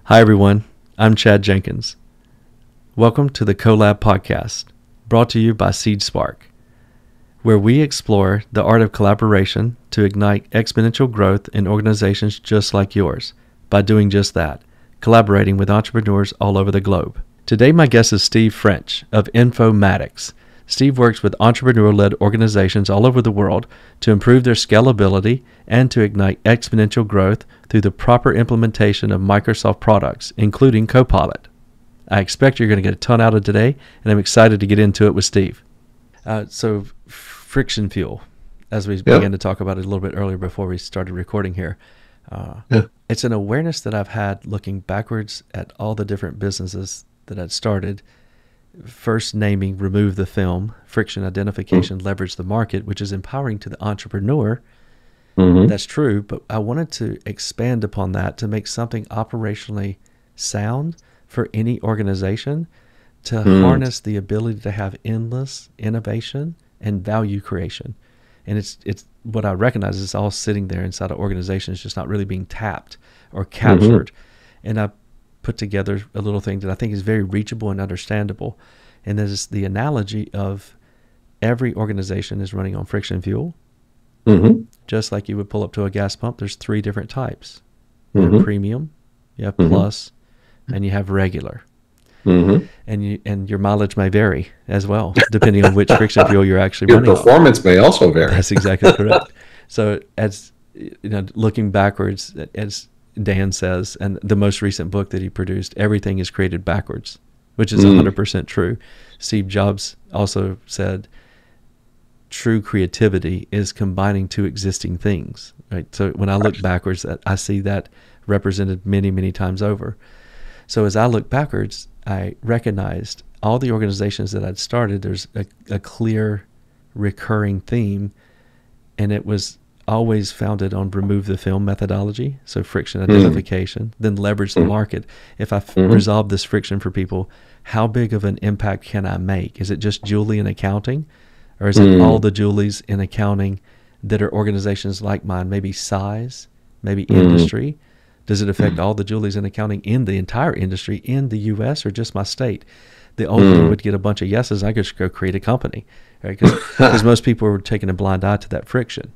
Hi, everyone. I'm Chad Jenkins. Welcome to the CoLab podcast, brought to you by Seed Spark, where we explore the art of collaboration to ignite exponential growth in organizations just like yours by doing just that, collaborating with entrepreneurs all over the globe. Today, my guest is Steve French of Informatics. Steve works with entrepreneur-led organizations all over the world to improve their scalability and to ignite exponential growth through the proper implementation of Microsoft products, including Copilot. I expect you're going to get a ton out of today, and I'm excited to get into it with Steve. So friction fuel, as we began to talk about it a little bit earlier before we started recording here, it's an awareness that I've had looking backwards at all the different businesses that I'd started. First naming remove the film, friction identification, leverage the market, which is empowering to the entrepreneur. That's true, but I wanted to expand upon that to make something operationally sound for any organization to harness the ability to have endless innovation and value creation. And it's what I recognize is all sitting there inside of organizations, just not really being tapped or captured. And I put together a little thing that I think is very reachable and understandable. And that is the analogy of every organization is running on friction fuel. Just like you would pull up to a gas pump, there's three different types. You have premium, you have plus, and you have regular. And your mileage may vary as well, depending on which friction fuel you're actually running on. Your performance may also vary. That's exactly correct. So as you know, looking backwards, as Dan says, and the most recent book that he produced, everything is created backwards, which is 100% true. Steve Jobs also said, true creativity is combining two existing things, right? So when I look backwards, I see that represented many, many times over. So as I look backwards, I recognized all the organizations that I'd started, there's a clear recurring theme, and it was always founded on remove the film methodology, so friction identification, then leverage the market. If I resolve this friction for people, how big of an impact can I make? Is it just Julie in accounting? Or is it all the Julies in accounting that are organizations like mine, maybe size, maybe industry? Does it affect all the Julies in accounting in the entire industry in the U.S. or just my state? The only would get a bunch of yeses. I could just go create a company, right? Because most people were taking a blind eye to that friction.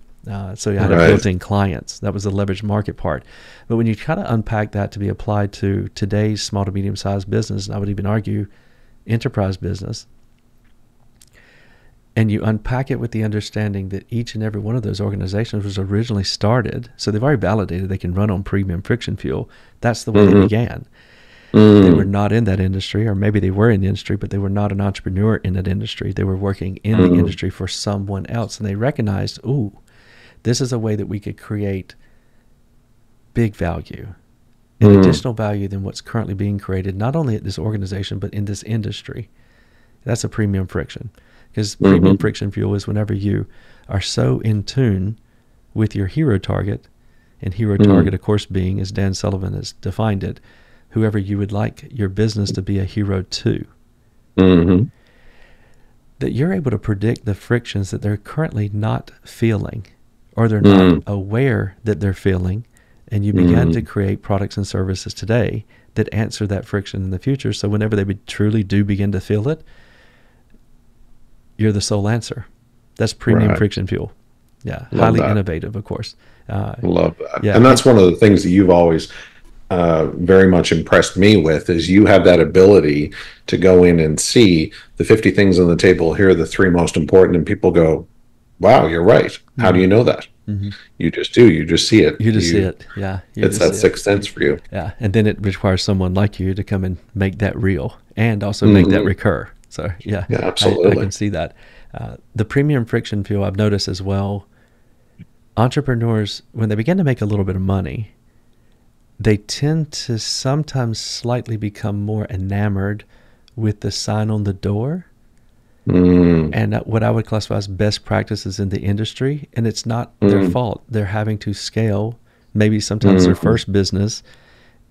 So you had built-in clients. That was the leverage market part. But when you kind of unpack that to be applied to today's small to medium-sized business, and I would even argue enterprise business, and you unpack it with the understanding that each and every one of those organizations was originally started, so they've already validated they can run on premium friction fuel. That's the way they began. They were not in that industry, or maybe they were in the industry, but they were not an entrepreneur in that industry. They were working in the industry for someone else, and they recognized, ooh, this is a way that we could create big value, an additional value than what's currently being created, not only at this organization, but in this industry. That's a premium friction. Because premium friction fuel is whenever you are so in tune with your hero target, and hero target, of course, being, as Dan Sullivan has defined it, whoever you would like your business to be a hero to. That you're able to predict the frictions that they're currently not feeling, or they're not aware that they're feeling, and you begin to create products and services today that answer that friction in the future. So whenever they truly do begin to feel it, you're the sole answer. That's premium friction fuel. Yeah. Highly innovative, of course. Love that. Yeah. And that's one of the things that you've always very much impressed me with, is you have that ability to go in and see the 50 things on the table. Here are the three most important. And people go, wow, you're right. How do you know that? You just do. You just see it. You just see it. Yeah. It's that sixth sense for you. Yeah. And then it requires someone like you to come and make that real and also make that recur. So yeah, absolutely. I can see that. The premium friction fuel I've noticed as well, entrepreneurs, when they begin to make a little bit of money, they tend to sometimes slightly become more enamored with the sign on the door and what I would classify as best practices in the industry. And it's not their fault. They're having to scale, maybe sometimes their first business,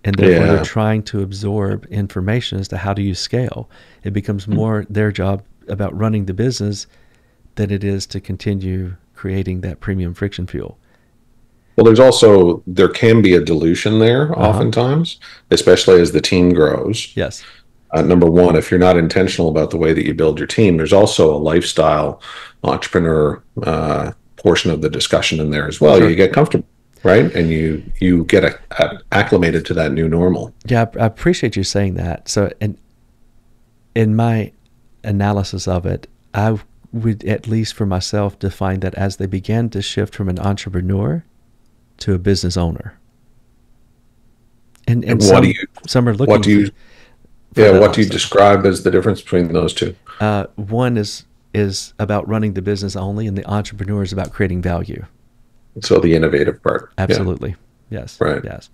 and therefore they're trying to absorb information as to how do you scale. It becomes more their job about running the business than it is to continue creating that premium friction fuel. Well, there can be a dilution there Uh-huh. oftentimes, especially as the team grows. Yes. Number one, if you're not intentional about the way that you build your team, there's also a lifestyle entrepreneur portion of the discussion in there as well. You Sure. get comfortable, right? And you get acclimated to that new normal. Yeah, I appreciate you saying that. So, in my analysis of it, I would, at least for myself, define that as they began to shift from an entrepreneur to a business owner. And And some are what looking do you for that what do you also. describe as the difference between those two? One is about running the business only, and the entrepreneur is about creating value. So the innovative part. Yeah. Absolutely. Yes. Right. Yes.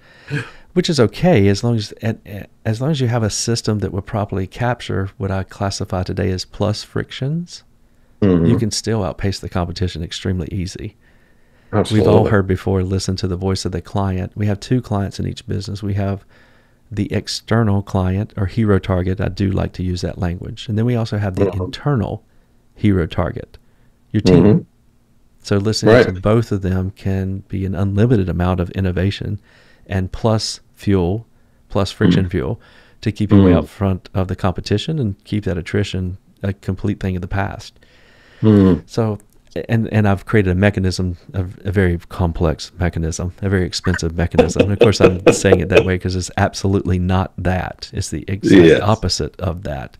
Which is okay as long as you have a system that will properly capture what I classify today as plus frictions. You Hmm. can still outpace the competition extremely easy. We've all Absolutely. heard before, listen to the voice of the client. We have two clients in each business. We have the external client or hero target. I do like to use that language. And then we also have the Hmm. internal hero target, your team. Hmm. So listening to Right. both of them can be an unlimited amount of innovation and plus fuel, plus friction fuel to keep you way Mm-hmm. out front of the competition and keep that attrition a complete thing of the past. Mm-hmm. So, and I've created a mechanism, a very complex mechanism, a very expensive mechanism. And of course, I'm saying it that way because it's absolutely not that. It's the exact Yes. opposite of that.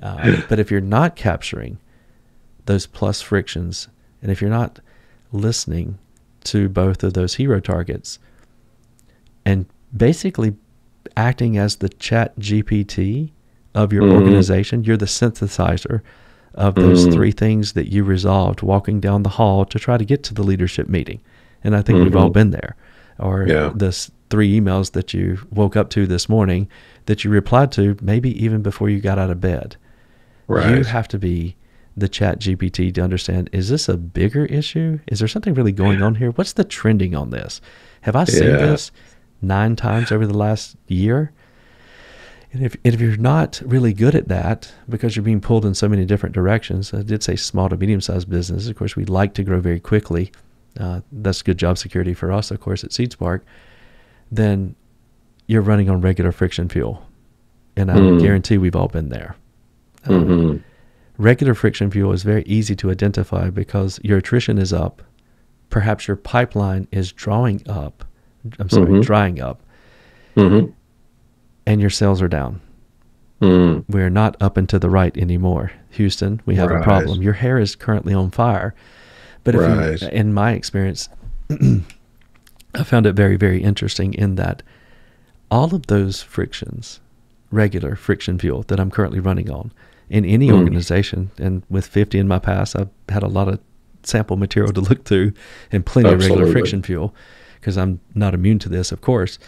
But if you're not capturing those plus frictions, and if you're not listening to both of those hero targets and basically acting as the chat GPT of your Mm-hmm. organization, you're the synthesizer of those Mm-hmm. three things that you resolved walking down the hall to try to get to the leadership meeting. And I think we've all Mm-hmm. been there. Or Yeah. the three emails that you woke up to this morning that you replied to maybe even before you got out of bed. You Right. have to be the chat GPT to understand, is this a bigger issue? Is there something really going on here? What's the trending on this? Have I seen Yeah. this 9 times over the last year? And if you're not really good at that because you're being pulled in so many different directions, I did say small to medium-sized business. Of course, we'd like to grow very quickly. That's good job security for us, of course, at SeedSpark. Then you're running on regular friction fuel. And I Mm-hmm. guarantee we've all been there. Mm-hmm. Regular friction fuel is very easy to identify because your attrition is up. Perhaps your pipeline is drying up. Mm-hmm. And your sales are down. Mm-hmm. We're not up and to the right anymore. Houston, we have a Right. problem. Your hair is currently on fire. But if Right. you, in my experience, I found it very, very interesting in that all of those frictions, regular friction fuel that I'm currently running on in any organization, and with 50 in my past, I've had a lot of sample material to look through and plenty of regular Absolutely. friction fuel because I'm not immune to this, of course.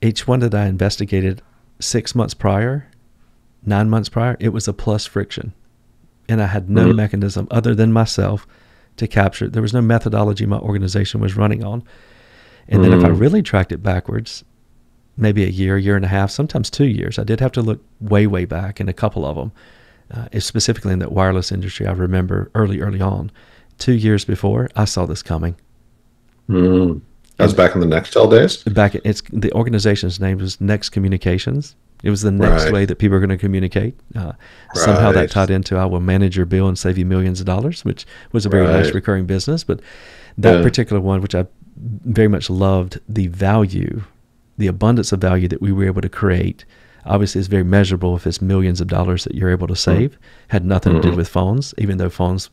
Each one that I investigated 6 months prior, 9 months prior, it was a plus friction. And I had no Mhm. mechanism other than myself to capture it. There was no methodology my organization was running on. And then if I really tracked it backwards, maybe a year and a half, sometimes 2 years, I did have to look way, way back in a couple of them. Specifically in that wireless industry, I remember early on, 2 years before, I saw this coming. Mm-hmm. That was back in the Nextel days. It's the organization's name was Next Communications. It was the next Right. way that people are going to communicate. Somehow that Right. tied into I will manage your bill and save you millions of dollars, which was a very nice Right. recurring business. But that Yeah. particular one, which I very much loved, the value, the abundance of value that we were able to create. Obviously, it's very measurable if it's millions of dollars that you're able to save. Had nothing to do with phones, even though phones,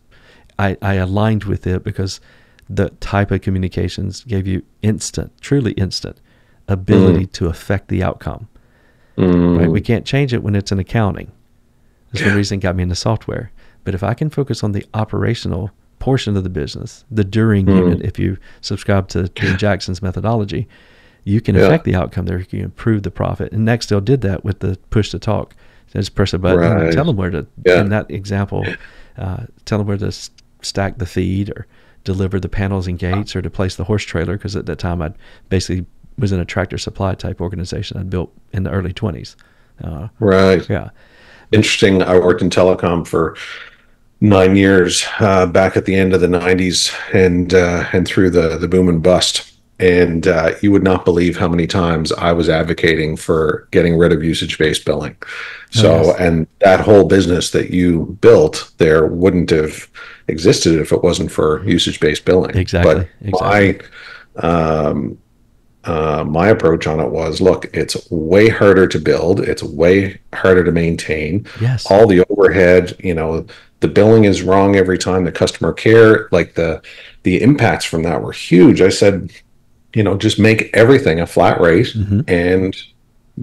I aligned with it because the type of communications gave you truly instant ability to affect the outcome. Right? We can't change it when it's in accounting. That's the reason it got me into software. But if I can focus on the operational portion of the business, the during unit, if you subscribe to Dean Jackson's methodology, you can affect the outcome there. You can improve the profit. And Nextel did that with the push to talk. Just press a button and Right. tell them where to, Yeah. in that example, tell them where to stack the feed or deliver the panels and gates or to place the horse trailer. Because at that time, I basically was in a tractor supply type organization I'd built in the early 20s. Right. Yeah. Interesting. I worked in telecom for 9 years back at the end of the 90s and through the boom and bust. And you would not believe how many times I was advocating for getting rid of usage-based billing. Oh, So, yes. and that whole business that you built there wouldn't have existed if it wasn't for usage-based billing. Exactly. But Exactly. um, my approach on it was, look, it's way harder to build. It's way harder to maintain. Yes. All the overhead, the billing is wrong every time. The customer care, like the impacts from that were huge. I said, just make everything a flat rate Hmm. and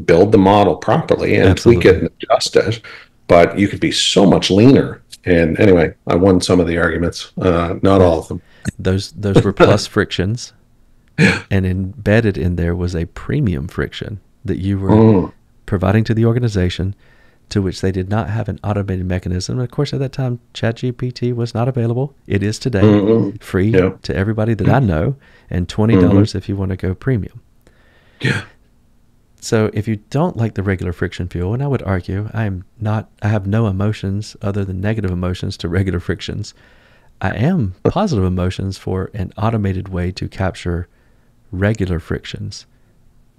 build the model properly and tweak it Absolutely. and adjust it. But you could be so much leaner. And anyway, I won some of the arguments, not Yeah. all of them. Those were plus frictions, and embedded in there was a premium friction that you were Mm, providing to the organization, to which they did not have an automated mechanism. Of course, at that time, ChatGPT was not available. It is today, mm, free yeah. to everybody that I know, and Hmm. $20 if you want to go premium. Yeah. So if you don't like the regular friction fuel, and I would argue I have no emotions other than negative emotions to regular frictions. I am positive emotions for an automated way to capture regular frictions.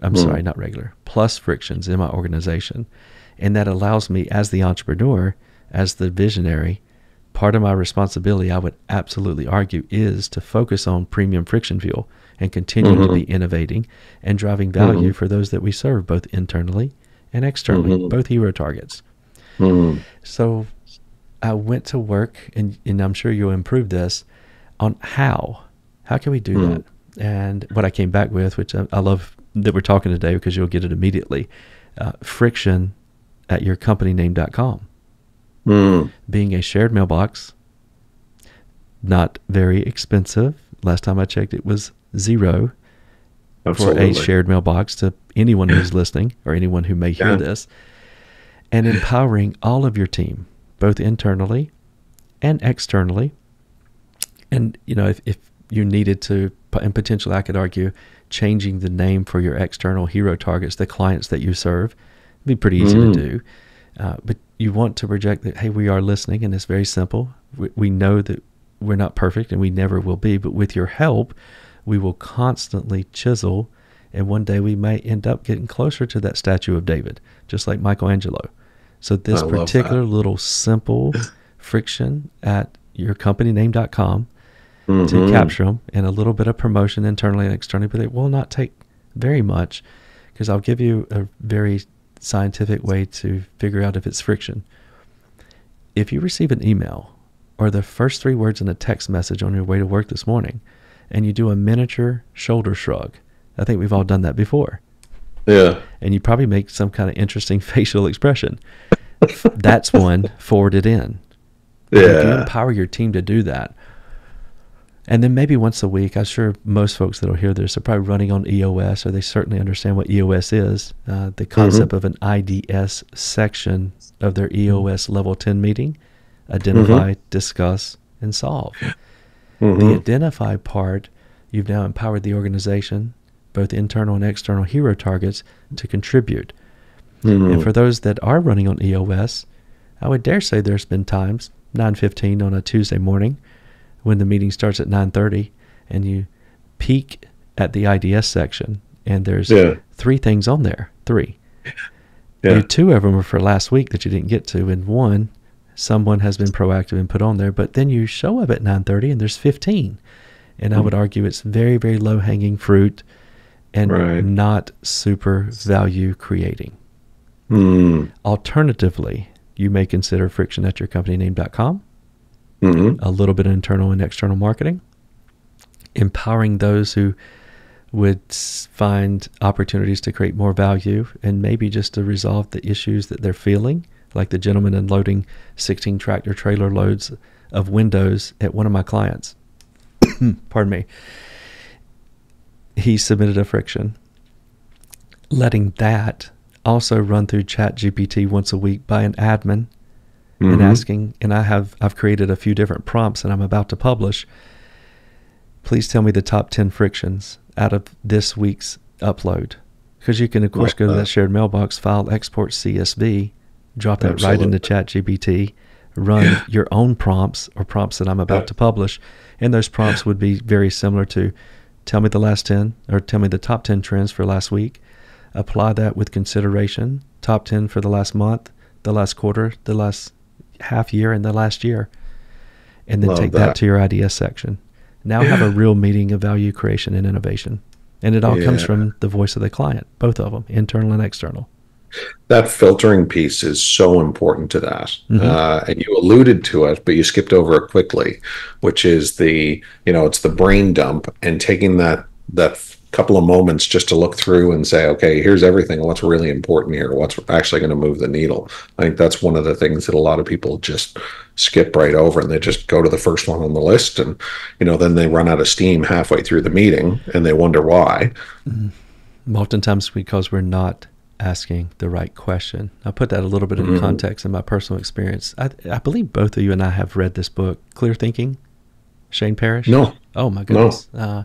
I'm sorry, Mm, not regular, plus frictions in my organization. And that allows me, as the entrepreneur, as the visionary, part of my responsibility, I would absolutely argue, is to focus on premium friction fuel and continuing to be mhm, innovating and driving value mhm, for those that we serve, both internally and externally, mhm, both hero targets. mhm, So I went to work, and I'm sure you'll improve this, on how can we do that? mhm, And what I came back with, which I love that we're talking today because you'll get it immediately, friction at yourcompanyname.com. mhm. Being a shared mailbox, not very expensive. Last time I checked, it was zero for a Absolutely. shared mailbox to anyone who's listening or anyone who may hear Yeah. this, and empowering all of your team, both internally and externally. And, if you needed to, and potentially I could argue, changing the name for your external hero targets, the clients that you serve, it'd be pretty easy to Mhm, do. But you want to project that, hey, we are listening, and it's very simple. We know that we're not perfect, and we never will be, but with your help, we will constantly chisel, and one day we may end up getting closer to that statue of David, just like Michelangelo. So I this love that. particular little simple friction at yourcompanyname.com to Mhm, capture them, and a little bit of promotion internally and externally, but it will not take very much, because I'll give you a very scientific way to figure out if it's friction. If you receive an email or the first three words in a text message on your way to work this morning, and you do a miniature shoulder shrug, I think we've all done that before, yeah. and you probably make some kind of interesting facial expression. That's one forwarded in. And if you Yeah. empower your team to do that, and then maybe once a week, I'm sure most folks that'll hear this are probably running on EOS, or they certainly understand what EOS is. The concept Mhm, of an IDS section of their EOS level 10 meeting: mhm, identify, discuss, and solve. The mhm, identify part, you've now empowered the organization, both internal and external hero targets, to contribute. And for mhm. those that are running on EOS, I would dare say there's been times, 9:15 on a Tuesday morning, when the meeting starts at 9:30, and you peek at the IDS section, and there's Yeah. three things on there. Three. Yeah. Two of them are for last week that you didn't get to, and one, someone has been proactive and put on there. But then you show up at 9:30, and there's 15. And I would Mm, argue it's very, very low hanging fruit and right. not super value creating. Mm, Alternatively, you may consider friction at yourcompanyname.com, mhm, a little bit of internal and external marketing, empowering those who would find opportunities to create more value, and maybe just to resolve the issues that they're feeling, like the gentleman unloading 16 tractor trailer loads of windows at one of my clients. Pardon me. He submitted a friction, letting that also run through ChatGPT once a week by an admin, and mhm. asking, and I've created a few different prompts, and I'm about to publish. Please tell me the top 10 frictions out of this week's upload. Because you can, of course, Love go to that that. shared mailbox, file, export CSV, drop that right into Absolutely. ChatGPT, run your own prompts or prompts that I'm about to publish. And those prompts would be very similar to tell me the last 10 or tell me the top 10 trends for last week. Apply that with consideration. Top 10 for the last month, the last quarter, the last half year, and the last year. And then take that to your ideas section. Now have a real meeting of value creation and innovation. And it all comes from the voice of the client, both of them, internal and external. That filtering piece is so important to that. And you alluded to it, but you skipped over it quickly, which is it's the brain dump, and taking that couple of moments just to look through and say, okay, here's everything. What's really important here? What's actually going to move the needle? I think that's one of the things that a lot of people just skip right over, and they just go to the first one on the list, and then they run out of steam halfway through the meeting and they wonder why. Oftentimes because we're not asking the right question. I'll put that a little bit in context in my personal experience. I believe both of you and I have read this book, Clear Thinking, Shane Parrish. No. Oh my goodness. No.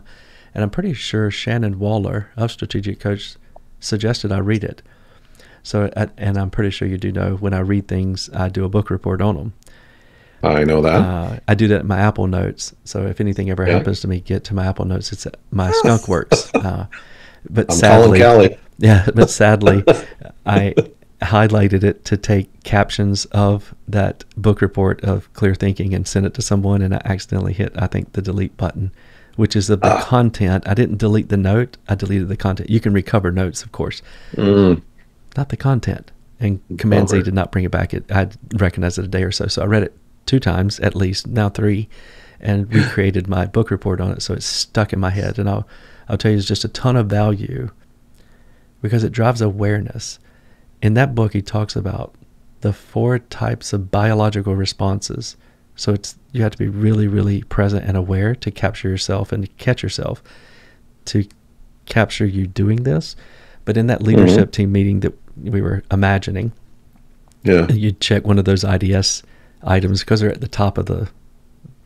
And I'm pretty sure Shannon Waller of Strategic Coach suggested I read it. So, and I'm pretty sure you do know when I read things, I do a book report on them. I know that. I do that in my Apple Notes. So if anything ever happens to me, get to my Apple Notes. It's my Skunk Works. But I'm sadly, calling Kelly. Yeah, but sadly, I highlighted it to take captions of that book report of Clear Thinking and send it to someone, and I accidentally hit, I think, the delete button, which is of the content. I didn't delete the note. I deleted the content. You can recover notes, of course, not the content. And Command-Z did not bring it back. I recognized it a day or so. So I read it 2 times, at least, now 3, and recreated my book report on it. So it's stuck in my head. And I'll tell you, it's just a ton of value because it drives awareness. In that book, he talks about the 4 types of biological responses. So you have to be really, really present and aware to capture yourself and to catch yourself to capture you doing this. But in that leadership team meeting that we were imagining, you'd check one of those IDS items because they're at the top of the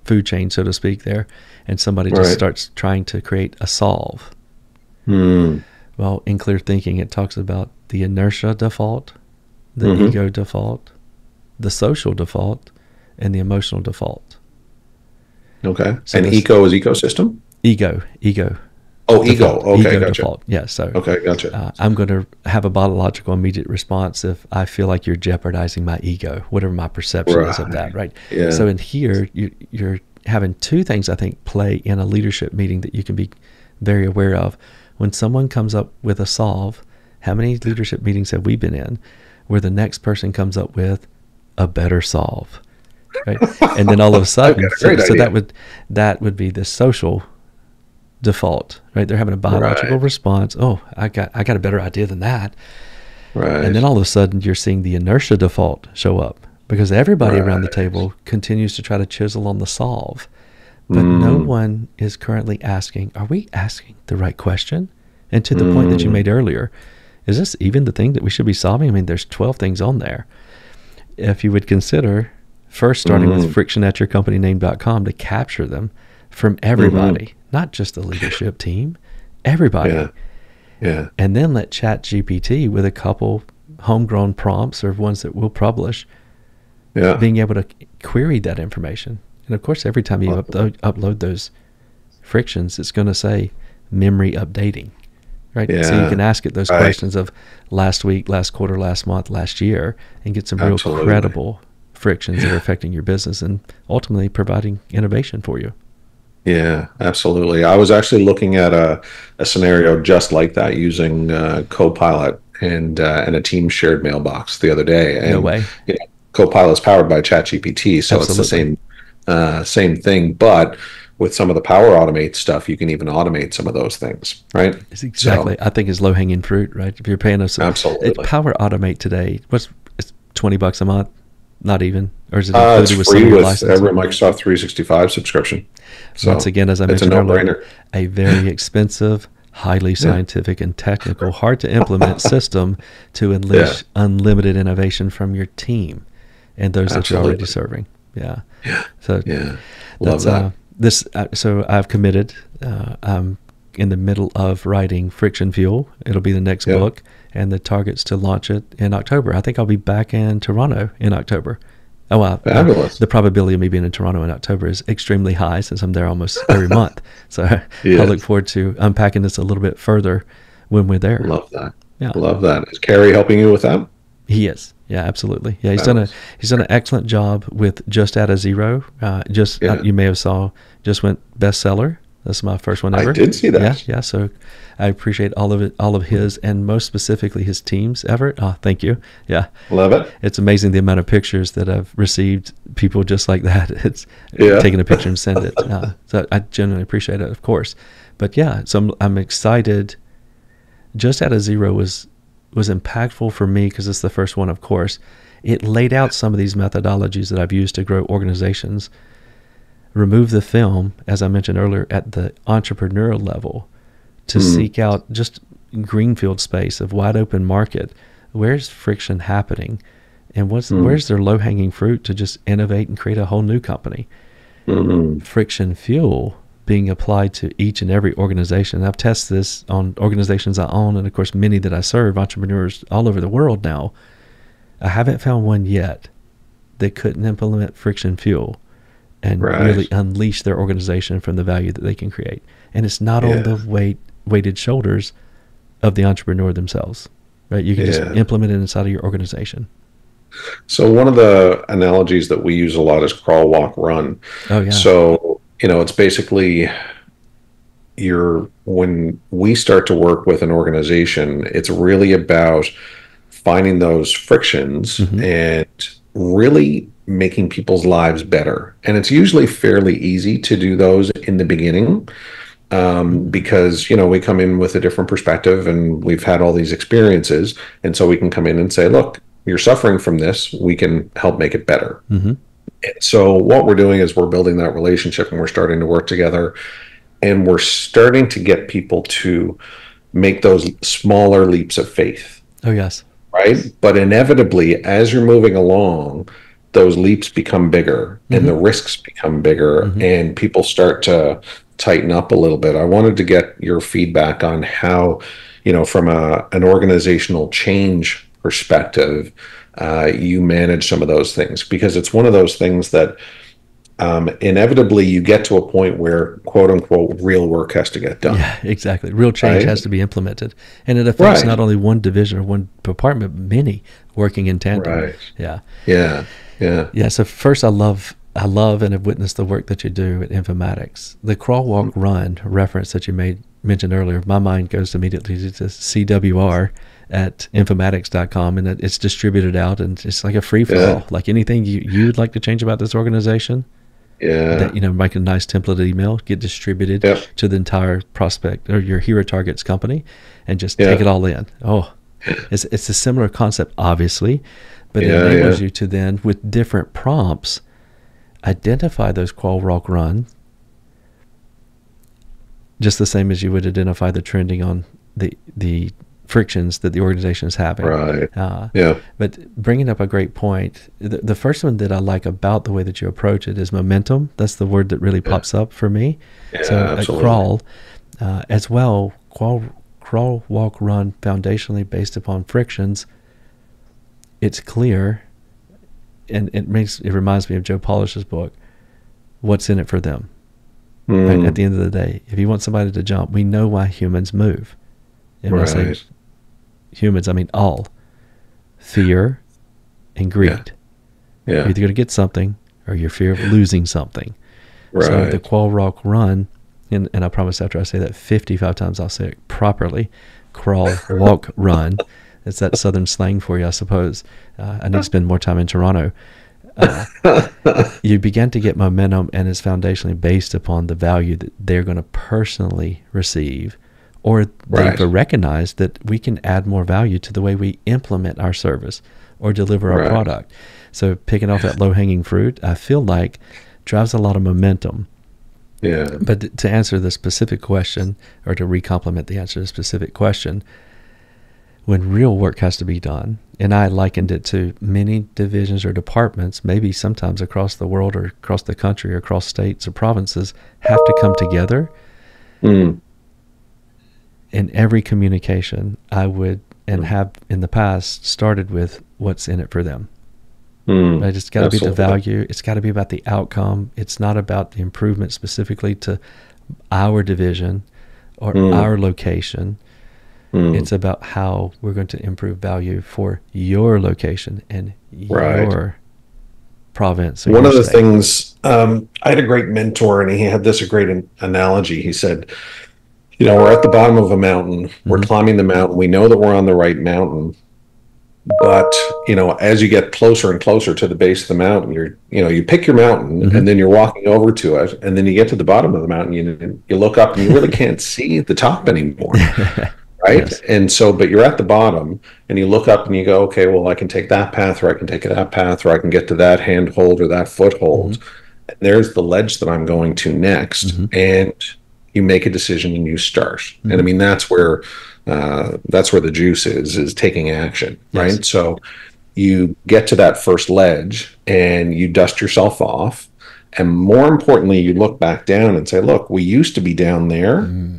food chain, so to speak, there, and somebody just starts trying to create a solve. Well, in Clear Thinking, it talks about the inertia default, the ego default, the social default, and the emotional default. Okay. So and eco is ecosystem? Ego. Oh, ego. Okay, ego gotcha. Default. Yeah, so okay, gotcha. I'm going to have a biological immediate response if I feel like you're jeopardizing my ego, whatever my perception is of that, right? Yeah. So in here, you're having 2 things, I think, play in a leadership meeting that you can be very aware of. When someone comes up with a solve, how many leadership meetings have we been in where the next person comes up with a better solve, right? And then all of a sudden, so that would be the social default, right? They're having a biological response. Oh, I got a better idea than that. Right. And then all of a sudden you're seeing the inertia default show up because everybody around the table continues to try to chisel on the solve. But no one is currently asking, are we asking the right question? And to the point that you made earlier, is this even the thing that we should be solving? I mean, there's 12 things on there. If you would consider first starting with friction@yourcompanyname.com to capture them from everybody, not just the leadership team, everybody. Yeah. And then let ChatGPT with a couple homegrown prompts or ones that we'll publish, being able to query that information. And of course, every time you upload those frictions, it's going to say memory updating, right? Yeah. So you can ask it those questions of last week, last quarter, last month, last year, and get some real credible frictions that are affecting your business and ultimately providing innovation for you. Yeah, absolutely. I was actually looking at a scenario just like that using Copilot and a team shared mailbox the other day. And, no way. Copilot is powered by ChatGPT, so it's the same thing. But with some of the Power Automate stuff, you can even automate some of those things, right? It's exactly. I think it's low hanging fruit, right? If you're paying us, absolutely. Power Automate today, it's $20 a month, not even, or is it included it's with free some of your with license? every Microsoft 365 subscription. So once again, as I mentioned earlier, a very expensive, highly scientific and technical, hard to implement system to unleash unlimited innovation from your team and those that you're already serving. Yeah. So love that. So I've committed. I'm in the middle of writing Friction Fuel. It'll be the next book, and the target's to launch it in October. I think I'll be back in Toronto in October, Oh, well, Fabulous. the probability of me being in Toronto in October is extremely high since I'm there almost every month. So I look Yes. forward to unpacking this a little bit further when we're there. Love that. Yeah, Love that. Is Carrie helping you with that? he is. Yeah, absolutely. Yeah, Fabulous. he's done an excellent job with Just Out of Zero. Yeah. You may have saw just went bestseller. That's my first one I ever. did see Yeah, that. yeah. So I appreciate all of it, all of his, and most specifically his team's effort. Oh, thank you. Yeah, Love it. it's amazing the amount of pictures that I've received. People just like that. It's Yeah. taking a picture and send it. So I genuinely appreciate it, of course. But yeah, so I'm excited. Just Out of Zero was impactful for me because it's the first one, of course. It laid out some of these methodologies that I've used to grow organizations. Remove the film, as I mentioned earlier, at the entrepreneurial level to seek out just greenfield space of wide open market. Where's friction happening? And where's their low-hanging fruit to just innovate and create a whole new company? Friction fuel being applied to each and every organization. I've tested this on organizations I own and, of course, many that I serve, entrepreneurs all over the world now. I haven't found one yet that couldn't implement friction fuel and really unleash their organization from the value that they can create. And it's not on the weighted shoulders of the entrepreneur themselves, right? You can just implement it inside of your organization. So one of the analogies that we use a lot is crawl, walk, run. Oh, yeah. So, it's basically when we start to work with an organization, it's really about finding those frictions and really making people's lives better. And it's usually fairly easy to do those in the beginning because, we come in with a different perspective and we've had all these experiences. And so we can come in and say, look, you're suffering from this. We can help make it better. And so what we're doing is we're building that relationship and we're starting to work together and we're starting to get people to make those smaller leaps of faith. Oh, yes. Right? But inevitably, as you're moving along, those leaps become bigger and the risks become bigger and people start to tighten up a little bit. I wanted to get your feedback on how, from an organizational change perspective, you manage some of those things, because it's one of those things that inevitably you get to a point where, quote unquote, real work has to get done. Yeah, exactly. Real change has to be implemented. And it affects not only one division or one department, but many working in tandem. Right. Yeah. Yeah. Yeah. Yeah. So first, I love and have witnessed the work that you do at Informatics. The crawl, walk, run reference that you mentioned earlier, my mind goes immediately to CWR at informatics.com, and it's distributed out, and it's like a free-for-all. Like anything you would like to change about this organization, that, make a nice template email, get distributed to the entire prospect or your hero targets company, and just take it all in. It's a similar concept, obviously, but it enables you to then, with different prompts, identify those crawl, walk, run, just the same as you would identify the trending on the frictions that the organization is having. Right. But bringing up a great point, the first one that I like about the way that you approach it is momentum. That's the word that really pops up for me. So crawl, as well, crawl, walk, run, foundationally based upon frictions. It's clear, and it reminds me of Joe Polish's book, What's in It for Them. Right? At the end of the day, if you want somebody to jump, we know why humans move. And when I say humans, I mean all. Fear and greed. You're either going to get something or your fear of losing something. So the crawl, walk, run, and I promise after I say that 55 times I'll say it properly. Crawl, walk, run. It's that southern slang for you, I suppose. I need to spend more time in Toronto. You begin to get momentum, and it's foundationally based upon the value that they're going to personally receive, or they've recognized that we can add more value to the way we implement our service or deliver our product. So picking off that low-hanging fruit, I feel like drives a lot of momentum. Yeah. But to answer the specific question, or to re-complement the answer to the specific question, when real work has to be done, and I likened it to many divisions or departments, maybe sometimes across the world or across the country or across states or provinces, have to come together. In every communication, I would, and have in the past, started with what's in it for them. Right? It's got to be the Absolutely. value. It's got to be about the outcome. It's not about the improvement specifically to our division or Mm, our location. mm, It's about how we're going to improve value for your location and right. your province or One your of the state. things, I had a great mentor, and he had this a great analogy. He said, we're at the bottom of a mountain, we're Mm-hmm. climbing the mountain, we know that we're on the right mountain, but as you get closer and closer to the base of the mountain, you pick your mountain, Mm-hmm. and then you're walking over to it, and then you get to the bottom of the mountain, you look up and you really can't see the top anymore, right? Yes. And so, but you're at the bottom, and you look up and you go, okay, well, I can take that path, or I can take that path, or I can get to that handhold or that Mm-hmm. foothold, and there's the ledge that I'm going to next. Mm-hmm. And you make a decision and you start. And I Mm-hmm. mean, that's where the juice is taking action, Yes. right? So you get to that first ledge and you dust yourself off. And more importantly, you look back down and say, look, we used to be down there. Mm-hmm.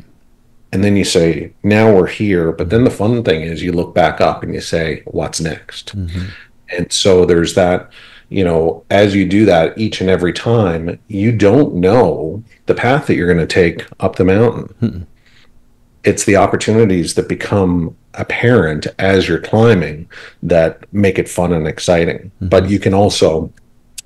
And then you say, now we're here. But then Mm-hmm. the fun thing is you look back up and you say, what's next? Mm-hmm. And so there's that, as you do that each and every time, you don't know the path that you're going to take up the mountain. Mm-hmm. It's the opportunities that become apparent as you're climbing that make it fun and exciting. Mm-hmm. But you can also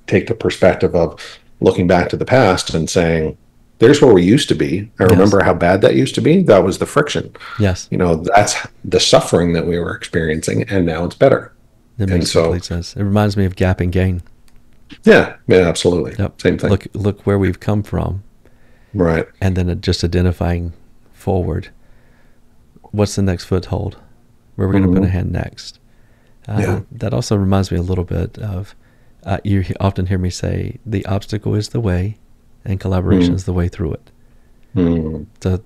take the perspective of looking back to the past and saying, there's where we used to be. I Yes. remember how bad that used to be. That was the friction. Yes. That's the suffering that we were experiencing, and now it's better. That And makes so, complete sense. It reminds me of gap and gain. yeah, absolutely. Yep. Same thing. Look where we've come from, Right. and then just identifying forward. What's the next foothold? Where we're going to put a Mhm. hand next. Yeah. That also reminds me a little bit of, you often hear me say, the obstacle is the way, and collaboration is the way through it. Mm. So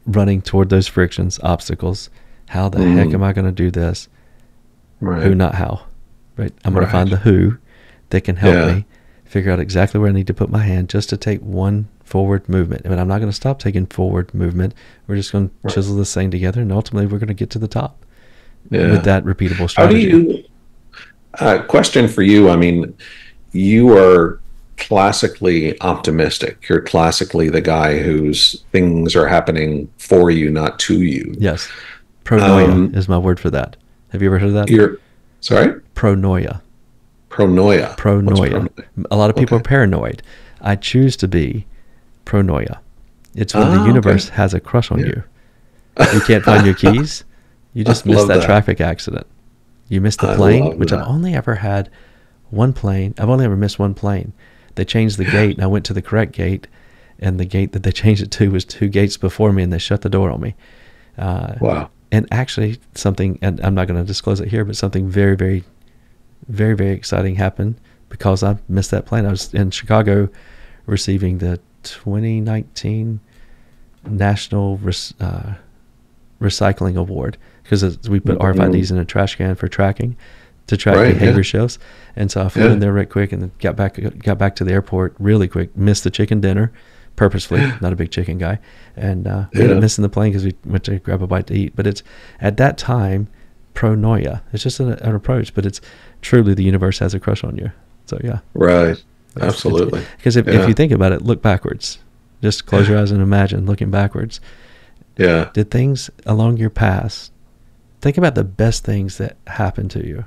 running toward those frictions, obstacles, how the heck am I going to do this? Right. Who, not how. Right? I'm going to Right. find the who that can help Yeah. me figure out exactly where I need to put my hand just to take one forward movement. I mean, I'm not going to stop taking forward movement. We're just going to Right. chisel this thing together, and ultimately we're going to get to the top Yeah. with that repeatable How do strategy. you, question for you? I mean, you are classically optimistic. You're classically the guy whose things are happening for you, not to you. Yes. Pronoia Um, is my word for that. Have you ever heard of that? You're, sorry? Pronoia. Pronoia. What's Pronoia. A lot of people Okay. are paranoid. I choose to be pronoia. It's when the Ah, universe okay. has a crush on Yeah. you. You can't find your keys. You just missed Love that that. traffic accident. You missed the I plane, love which I've that. only ever had one plane. I've only ever missed one plane. They changed the gate, and I went to the correct gate, and the gate that they changed it to was 2 gates before me, and they shut the door on me. Wow. And actually, something, and I'm not going to disclose it here, but something very, very, very, very exciting happened because I missed that plane. I was in Chicago receiving the 2019 National Recycling Award because we put RFIDs in a trash can for tracking to track Right, behavior yeah. shoots. And so I flew in there right quick and then got back to the airport really quick. Missed the chicken dinner purposefully. Not a big chicken guy, and we ended up missing the plane because we went to grab a bite to eat. But it's at that time pronoia. It's just an approach, but it's truly the universe has a crush on you. So yeah, Right. Absolutely. because if Yeah. you think about it, look backwards. Just close your eyes and imagine looking backwards. Yeah. Did things along your past, think about the best things that happened to you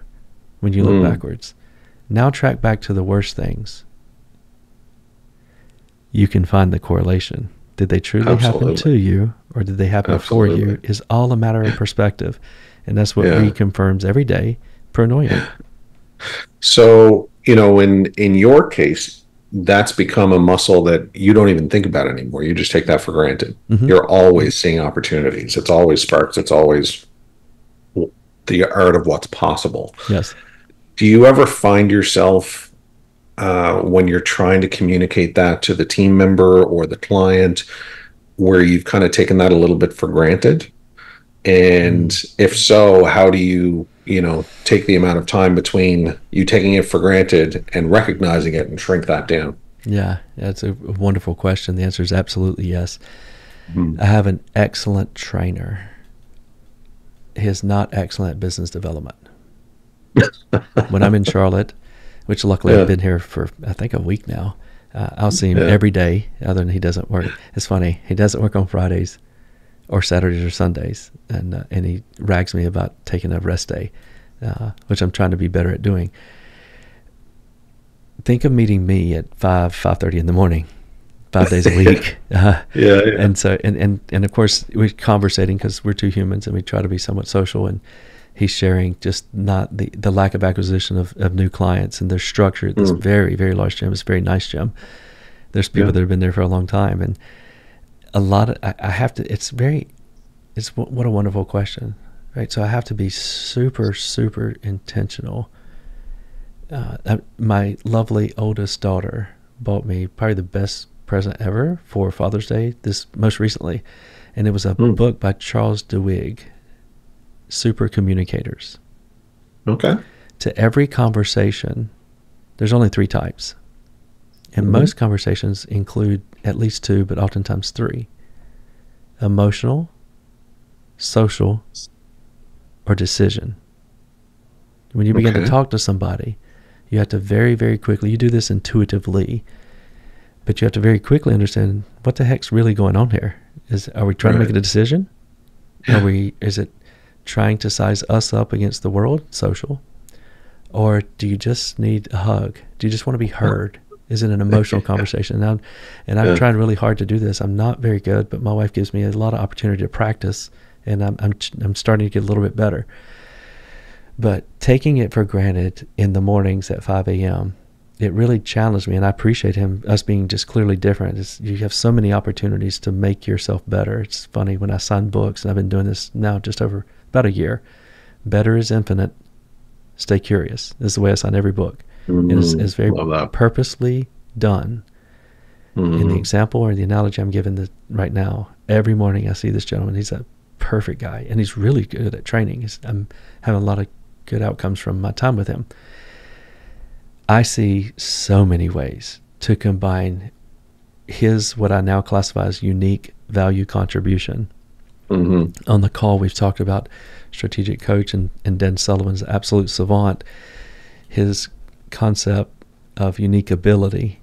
when you look backwards. Now track back to the worst things. You can find the correlation. Did they truly happen Absolutely. to you, or did they happen for you? Absolutely. Is all a matter of perspective. And that's what Yeah. reconfirms every day pronoia. So, in your case, that's become a muscle that you don't even think about anymore. You just take that for granted. Mhm. You're always seeing opportunities. It's always sparks. It's always the art of what's possible. Yes. Do you ever find yourself, when you're trying to communicate that to the team member or the client, where you've kind of taken that a little bit for granted? And if so, how do you, take the amount of time between you taking it for granted and recognizing it and shrink that down? Yeah, that's a wonderful question. The answer is absolutely yes. Mm. I have an excellent trainer. He is not excellent at business development. When I'm in Charlotte, which luckily I've been here for, I think, a week now. I'll see him every day, other than he doesn't work. It's funny. He doesn't work on Fridays or Saturdays or Sundays, and he rags me about taking a rest day, which I'm trying to be better at doing. Think of meeting me at 5:30 in the morning, 5 days a week. And so, and of course, we're conversating because we're two humans, and we try to be somewhat social, and he's sharing just not the lack of acquisition of new clients and their structure at this very, very large gym. It's a very nice gym. There's people that have been there for a long time, and a lot of, I have to, what a wonderful question, right? So I have to be super, super intentional. My lovely oldest daughter bought me probably the best present ever for Father's Day, this most recently, and it was a book by Charles Duhigg, Super Communicators. Okay. To every conversation, there's only 3 types. And most conversations include at least 2, but oftentimes 3. Emotional, social, or decision. When you begin to talk to somebody, you have to very, very quickly, you do this intuitively, but you have to very quickly understand what the heck's really going on here. Are we trying to make a decision? Is it trying to size us up against the world, social? Or do you just need a hug? Do you just want to be heard? Is it an emotional conversation? And I've tried really hard to do this. I'm not very good, but my wife gives me a lot of opportunity to practice, and I'm starting to get a little bit better. But taking it for granted in the mornings at 5 a.m., it really challenged me, and I appreciate us being just clearly different. You have so many opportunities to make yourself better. It's funny, when I sign books, and I've been doing this now just over about a year, better is infinite, stay curious. This is the way I sign every book. It's very purposely done. In the example or the analogy I'm giving right now, every morning I see this gentleman. He's a perfect guy, and he's really good at training. I'm having a lot of good outcomes from my time with him. I see so many ways to combine his, what I now classify as unique value contribution. On the call, we've talked about strategic coach and Dan Sullivan's absolute savant, his concept of unique ability,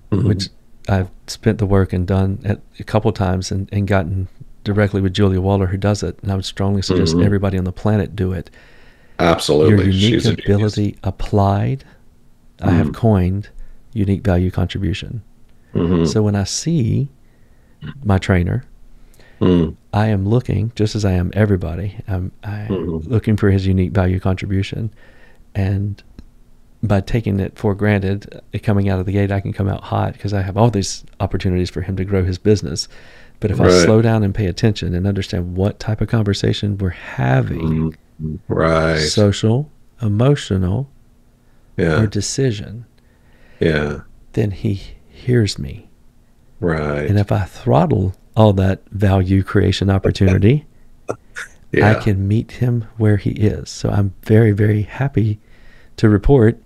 which I've spent the work and done a couple times and gotten directly with Julia Waller, who does it. And I would strongly suggest everybody on the planet do it. Absolutely. Your unique ability applied, I have coined unique value contribution. So when I see my trainer, I am looking, just as I am everybody, I'm looking for his unique value contribution. And by taking it for granted, coming out of the gate, I can come out hot because I have all these opportunities for him to grow his business. But if I slow down and pay attention and understand what type of conversation we're having, social, emotional, or decision, then he hears me. And if I throttle all that value creation opportunity, I can meet him where he is. So I'm very, very happy to report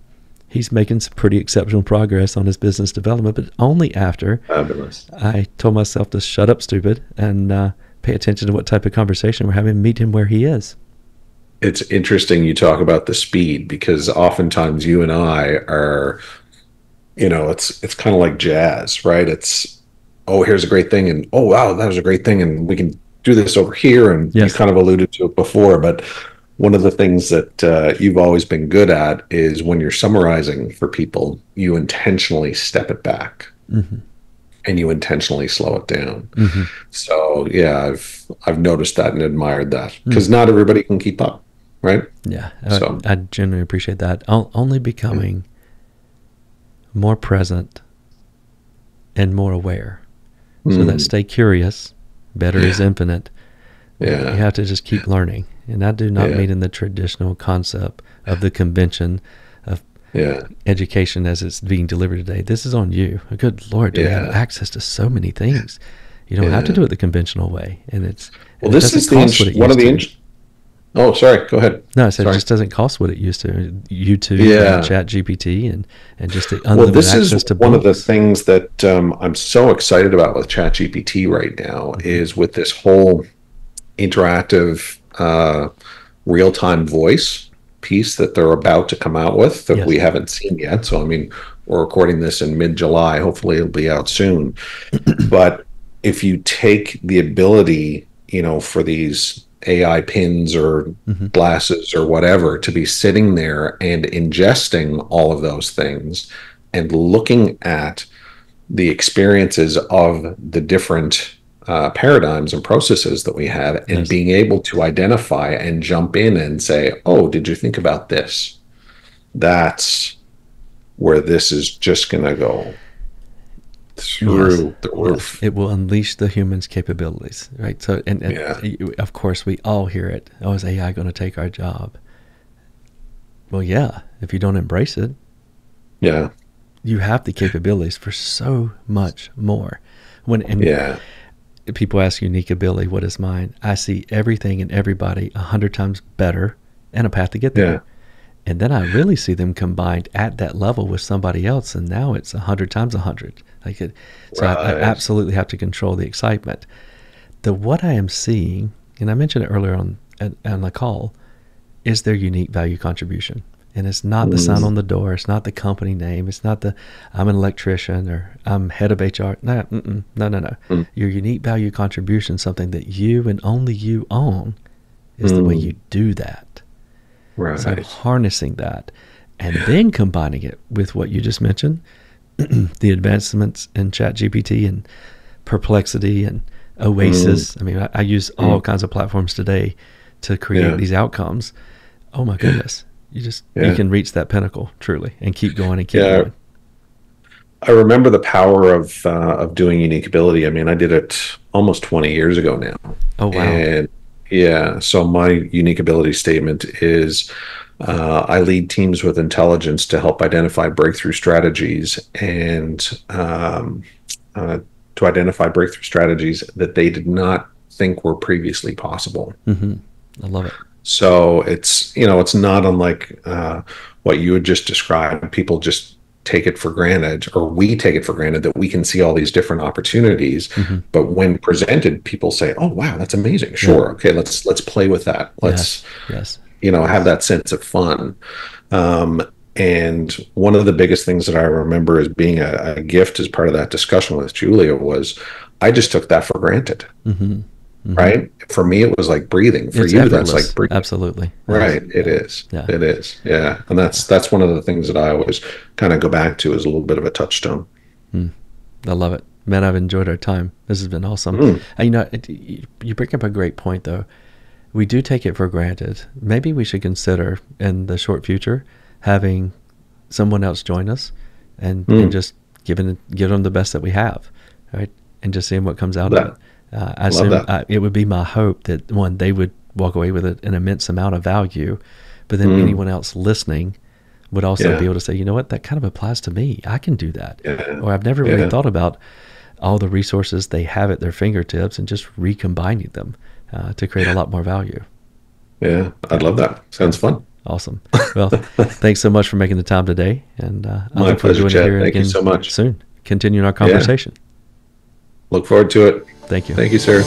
he's making some pretty exceptional progress on his business development, but only after I told myself to shut up, stupid, and pay attention to what type of conversation we're having, meet him where he is. It's interesting you talk about the speed, because oftentimes you and I are, it's kind of like jazz, right? It's, oh, here's a great thing, and oh, wow, that was a great thing, and we can do this over here, and you kind of alluded to it before, but one of the things that you've always been good at is when you're summarizing for people, you intentionally step it back and you intentionally slow it down. So yeah, I've noticed that and admired that, because not everybody can keep up, right? Yeah, so I genuinely appreciate that. Only becoming more present and more aware. So that stay curious, better is infinite. You have to just keep learning. And I do not mean in the traditional concept of the convention of education as it's being delivered today. This is on you. Good Lord, you have access to so many things. You don't have to do it the conventional way. And this is one of the oh, sorry, go ahead. No, I said it just doesn't cost what it used to. YouTube and Chat GPT and just the unlimited access to books. One of the things that I'm so excited about with Chat GPT right now is with this whole interactive real-time voice piece that they're about to come out with that Yes. we haven't seen yet. So, I mean, we're recording this in mid-July. Hopefully it'll be out soon. But if you take the ability, for these AI pins or glasses or whatever to be sitting there and ingesting all of those things and looking at the experiences of the different paradigms and processes that we have, and Yes. being able to identify and jump in and say, oh, did you think about this? That's where this is just going to go through the roof. Yes. It will unleash the human's capabilities, right? So, and of course, we all hear it. Oh, is AI going to take our job? Well, yeah, if you don't embrace it, Yeah. you have the capabilities for so much more. People ask unique ability, what is mine? I see everything and everybody 100 times better and a path to get there. Yeah. And then I really see them combined at that level with somebody else, and now it's 100 times 100. So I absolutely have to control the excitement. What I am seeing, and I mentioned it earlier on the call, is their unique value contribution. And it's not the sign on the door. It's not the company name. It's not I'm an electrician or I'm head of HR. No. Your unique value contribution, something that you and only you own, is the way you do that. Right. So harnessing that and then combining it with what you just mentioned, the advancements in ChatGPT and Perplexity and Oasis. I mean, I use all kinds of platforms today to create these outcomes. Oh my goodness. You can reach that pinnacle truly and keep going and keep going. I remember the power of doing unique ability. I mean, I did it almost 20 years ago now. Oh, wow. And so my unique ability statement is I lead teams with intelligence to help identify breakthrough strategies and to identify breakthrough strategies that they did not think were previously possible. I love it. So it's not unlike what you had just described. People just take it for granted, or we take it for granted, that we can see all these different opportunities. But when presented, people say, "Oh, wow, that's amazing! Sure, okay, let's play with that. Let's have that sense of fun." And one of the biggest things that I remember as being a gift as part of that discussion with Julia was, I just took that for granted. Right? For me, it was like breathing. For you, that's like breathing. Absolutely. Right. It is. Yeah. It is. Yeah. And that's one of the things that I always kind of go back to as a little bit of a touchstone. I love it. Man, I've enjoyed our time. This has been awesome. You bring up a great point, though. We do take it for granted. Maybe we should consider in the short future having someone else join us and just give them the best that we have, right? And just seeing what comes out of it. I assume it would be my hope that, one, they would walk away with an immense amount of value, but then anyone else listening would also be able to say, you know what, that kind of applies to me. I can do that. Or I've never really thought about all the resources they have at their fingertips and just recombining them to create a lot more value. Yeah, I'd love that. Sounds fun. Awesome. Well, thanks so much for making the time today. And I look forward to doing it here again so much. Soon. Continuing our conversation. Look forward to it. Thank you. Thank you, sir.